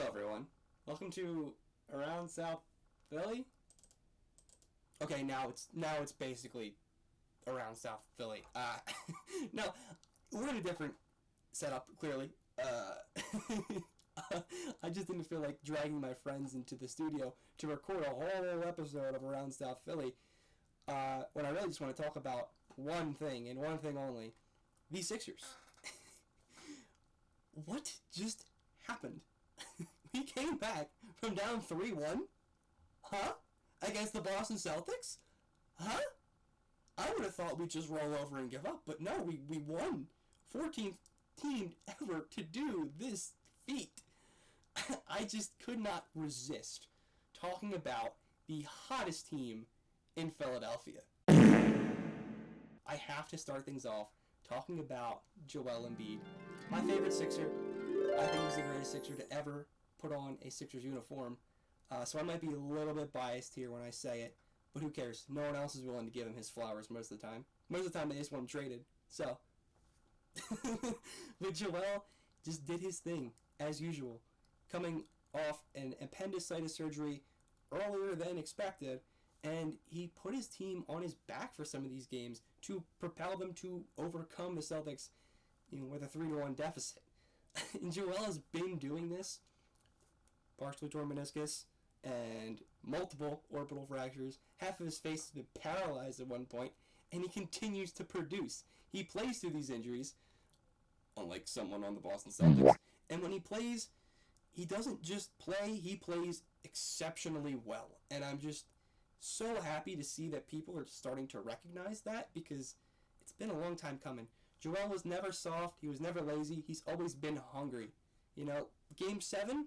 Hello, everyone. Welcome to Around South Philly. Okay, now it's basically Around South Philly. Now we're in a different setup. Clearly, I just didn't feel like dragging my friends into the studio to record a whole episode of Around South Philly. When I really just want to talk about one thing and one thing only: the Sixers. What just happened? We came back from down 3-1? Huh? Against the Boston Celtics? Huh? I would have thought we'd just roll over and give up, but no, we won. 14th team ever to do this feat. I just could not resist talking about the hottest team in Philadelphia. I have to start things off talking about Joel Embiid. My favorite Sixer. I think he's the greatest Sixer to ever put on a Sixers uniform. So I might be a little bit biased here when I say it, but who cares? No one else is willing to give him his flowers most of the time. Most of the time they just want him traded. So, but Joel just did his thing, as usual, coming off an appendicitis surgery earlier than expected, and he put his team on his back for some of these games to propel them to overcome the Celtics, with a 3-1 deficit. And Joel has been doing this, partially torn meniscus and multiple orbital fractures. Half of his face has been paralyzed at one point, and he continues to produce. He plays through these injuries, unlike someone on the Boston Celtics. And when he plays, he doesn't just play, he plays exceptionally well. And I'm just so happy to see that people are starting to recognize that, because it's been a long time coming. Joel was never soft, he was never lazy, he's always been hungry. Game 7,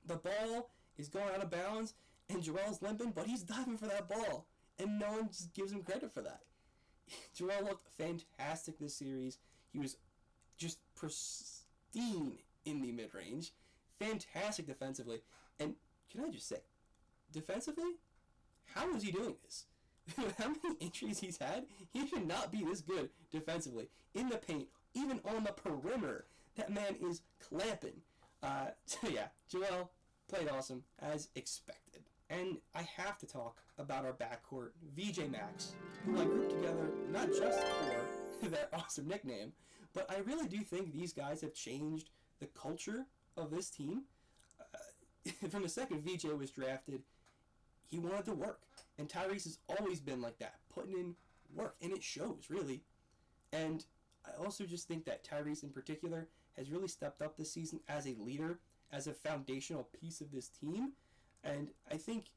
the ball is going out of bounds, and Joel's limping, but he's diving for that ball, and no one just gives him credit for that. Joel looked fantastic this series. He was just pristine in the mid-range, fantastic defensively, and can I just say, defensively, how is he doing this? How many injuries he's had? He should not be this good defensively. In the paint, even on the perimeter, that man is clamping. So yeah, Joel played awesome, as expected. And I have to talk about our backcourt, VJ Max, who I grouped together not just for that awesome nickname, but I really do think these guys have changed the culture of this team. From the second VJ was drafted, he wanted to work. And Tyrese has always been like that, putting in work, and it shows, really. And I also just think that Tyrese in particular has really stepped up this season as a leader, as a foundational piece of this team. And I think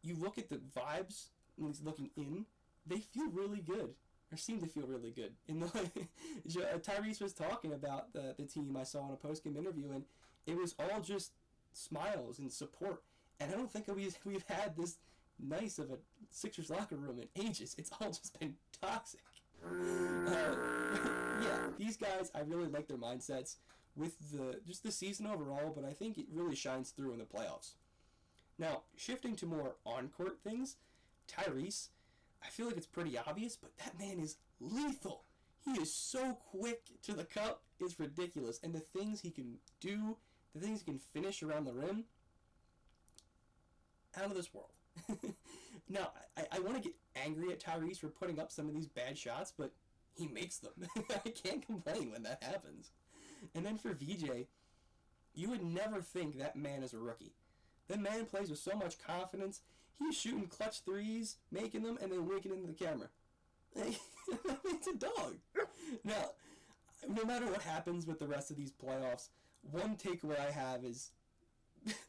you look at the vibes when he's looking in, they feel really good, or seem to feel really good. Tyrese was talking about the team I saw in a post-game interview, and it was all just smiles and support. And I don't think we've had this nice of a Sixers locker room in ages. It's all just been toxic. Yeah, these guys, I really like their mindsets with the season overall, but I think it really shines through in the playoffs. Now, shifting to more on-court things, Tyrese, I feel like it's pretty obvious, but that man is lethal. He is so quick to the cup, it's ridiculous. And the things he can do, the things he can finish around the rim, out of this world. Now, I want to get angry at Tyrese for putting up some of these bad shots, but he makes them. I can't complain when that happens. And then for VJ, you would never think that man is a rookie. That man plays with so much confidence. He's shooting clutch threes, making them, and then winking into the camera. It's a dog. Now, no matter what happens with the rest of these playoffs, one takeaway I have is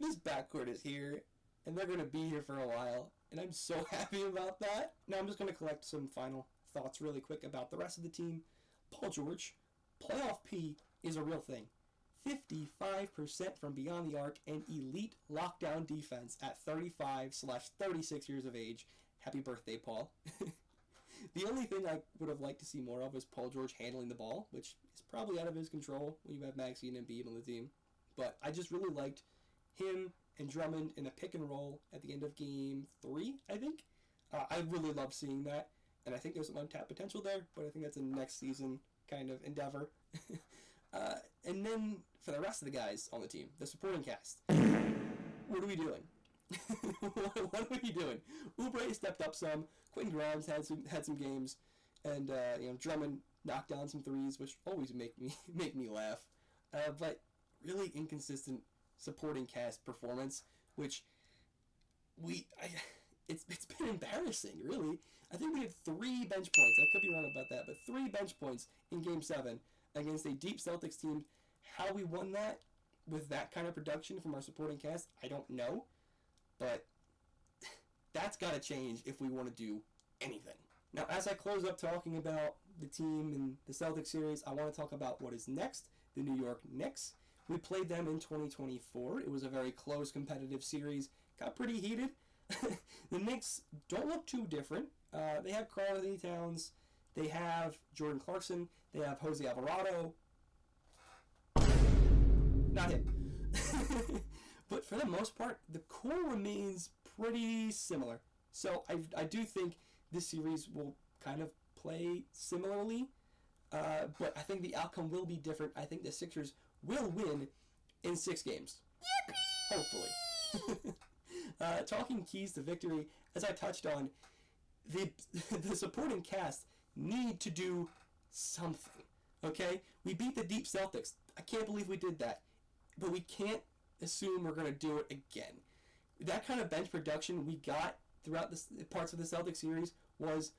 this backcourt is here, and they're going to be here for a while, and I'm so happy about that. Now I'm just going to collect some final thoughts really quick about the rest of the team. Paul George, playoff P is a real thing. 55% from beyond the arc and elite lockdown defense at 35/36 years of age. Happy birthday, Paul. The only thing I would have liked to see more of is Paul George handling the ball, which is probably out of his control when you have Maxey and Embiid on the team. But I just really liked him and Drummond in a pick and roll at the end of Game 3, I think. I really loved seeing that, and I think there's some untapped potential there, but I think that's a next season kind of endeavor. And then for the rest of the guys on the team, the supporting cast, what are we doing? What are we doing? Oubre stepped up some. Quentin Grimes had some games, and Drummond knocked down some threes, which always make me laugh. But really inconsistent supporting cast performance, which it's been embarrassing, really. I think we had 3 bench points. I could be wrong about that, but 3 bench points in Game 7 against a deep Celtics team. How we won that with that kind of production from our supporting cast, I don't know. But that's got to change if we want to do anything. Now, as I close up talking about the team and the Celtics series, I want to talk about what is next, the New York Knicks. We played them in 2024. It was a very close, competitive series. Got pretty heated. The Knicks don't look too different. They have Karl-Anthony Towns. They have Jordan Clarkson. They have Jose Alvarado. Not him. But for the most part, the core remains pretty similar. So I do think this series will kind of play similarly. But I think the outcome will be different. I think the Sixers will win in 6 games. Yippee! Hopefully. Talking keys to victory, as I touched on, the supporting cast need to do something. Okay? We beat the deep Celtics. I can't believe we did that. But we can't assume we're going to do it again. That kind of bench production we got throughout the parts of the Celtics series was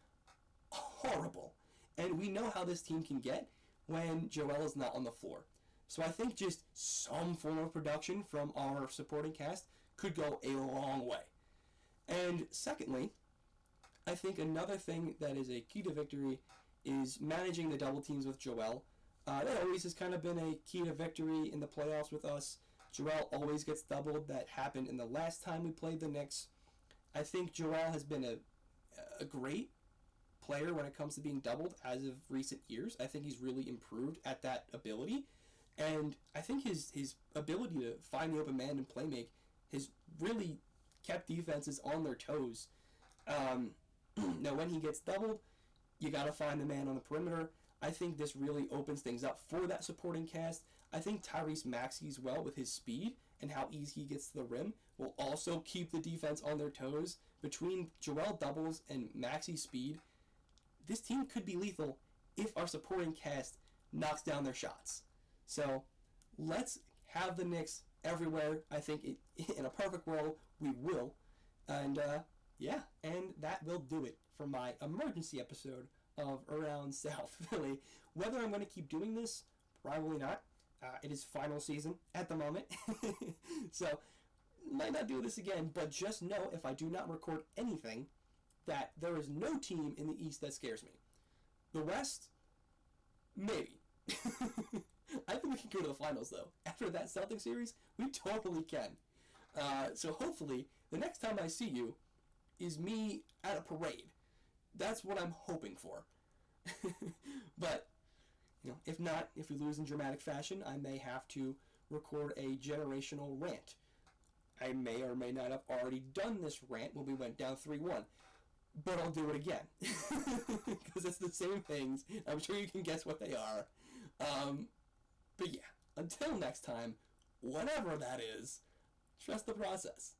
horrible. And we know how this team can get when Joel is not on the floor. So I think just some form of production from our supporting cast could go a long way. And secondly, I think another thing that is a key to victory is managing the double teams with Joel. That always has kind of been a key to victory in the playoffs with us. Joel always gets doubled. That happened in the last time we played the Knicks. I think Joel has been a great player when it comes to being doubled as of recent years. I think he's really improved at that ability. And I think his ability to find the open man and play make has really kept defenses on their toes. Now, when he gets doubled, you got to find the man on the perimeter. I think this really opens things up for that supporting cast. I think Tyrese Maxey as well, with his speed and how easy he gets to the rim, will also keep the defense on their toes. Between Joel doubles and Maxey's speed, this team could be lethal if our supporting cast knocks down their shots. So let's have the Knicks everywhere. I think in a perfect world, we will. And and that will do it for my emergency episode of Around South Philly. Whether I'm going to keep doing this, probably not. It is final season at the moment. So, might not do this again, but just know if I do not record anything, that there is no team in the East that scares me. The West, maybe. I think we can go to the finals, though. After that Celtics series, we totally can. So hopefully, the next time I see you is me at a parade. That's what I'm hoping for. But, if not, if we lose in dramatic fashion, I may have to record a generational rant. I may or may not have already done this rant when we went down 3-1. But I'll do it again. Because it's the same things. I'm sure you can guess what they are. But yeah, until next time, whatever that is, trust the process.